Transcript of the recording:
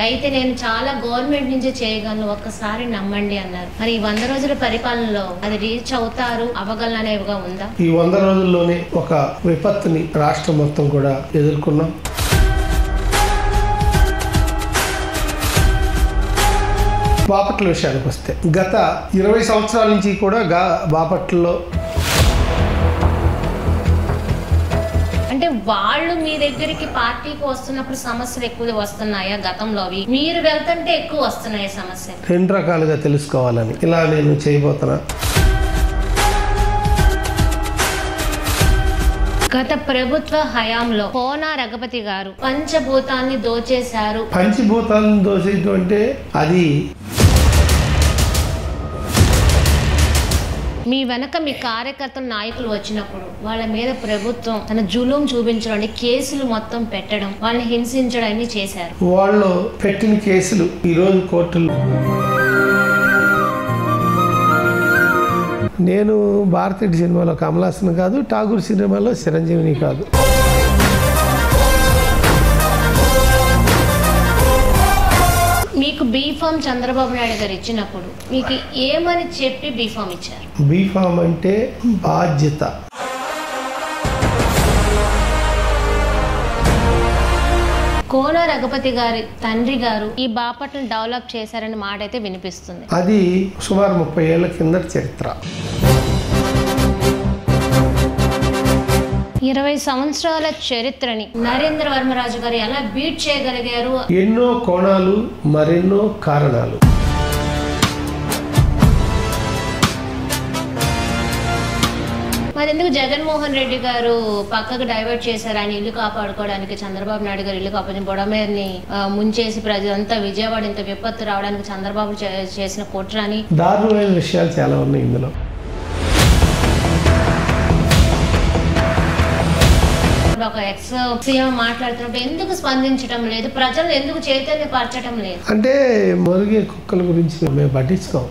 అయితే నేను చాలా గవర్నమెంట్ నుంచి చేయగలను, ఒక్కసారి నమ్మండి అన్నారు. మరి ఈ 100 రోజుల పరిపాలనలో అది రీచ్ అవుతారు, అవగలన అనేవిగా ఉందా? ఈ 100 రోజుల్లోనే ఒక విపత్తుని రాష్ట్రం మొత్తం కూడా ఎదుర్కొన్నాం. బాపట్ల విషయానికి వస్తే గత 20 సంవత్సరాల నుంచి కూడా బాపట్లలో అంటే వాళ్ళు మీ దగ్గరికి పార్టీకి వస్తున్నప్పుడు సమస్యలు ఎక్కువ వస్తున్నాయా? గతంలో మీరు వెళ్తుంటే ఎక్కువ వస్తున్నాయి సమస్యలు? 2 రకాలుగా తెలుసుకోవాలని ఇలా నేను చేయబోతున్నా. గత ప్రభుత్వ హయాంలో కోన రఘుపతి గారు పంచభూతాన్ని దోచేశారు. పంచభూతాలను దోచేయటం అంటే అది మీ వెనక మీ కార్యకర్తలు నాయకులు వచ్చినప్పుడు వాళ్ళ మీద ప్రభుత్వం తన జులుం చూపించడం, కేసులు మొత్తం పెట్టడం, వాళ్ళని హింసించడం అన్ని చేశారు. వాళ్ళు పెట్టిన కేసులు ఈరోజు కోర్టులో. నేను భారతీయ సినిమాలో కమలాసన్ కాదు, ఠాగూర్ సినిమాలో చిరంజీవిని కాదు. మీకు బీఫామ్ చంద్రబాబు నాయుడు గారు ఇచ్చినప్పుడు మీకు ఏమని చెప్పి బీఫామ్ ఇచ్చారు? బీఫామ్ అంటే బాధ్యత. కోన రఘుపతి గారి తండ్రి గారు ఈ బాపట్లను డెవలప్ చేశారని మాట అయితే వినిపిస్తుంది. అది సుమారు 30 ఏళ్ల కింద చరిత్ర. 20 సంవత్సరాల చరిత్రని నరేంద్ర వర్మరాజు గారు ఎలా బీట్ చేయగలిగారు? ఎన్నో కోణాలు, మరెన్నో కారణాలు. మరి ఎందుకు జగన్మోహన్ రెడ్డి గారు పక్కకు డైవర్ట్ చేశారు? ఆయన ఇల్లు కాపాడుకోవడానికి చంద్రబాబు నాయుడు గారు ఇల్లు కాపాడి బొడమేరుని ముంచేసి ప్రజలంతా విజయవాడ ఇంత విపత్తు రావడానికి చంద్రబాబు చేసిన కుట్రని. దారుణమైన విషయాలు చాలా ఉన్నాయి ఇందులో. ఒక ఎక్స్ సీఎం మాట్లాడుతున్నప్పుడు ఎందుకు స్పందించడం లేదు? ప్రజలు ఎందుకు చైతన్యపరచడం లేదు? అంటే మురిగే కుక్కల గురించి మేము పట్టించుకోం.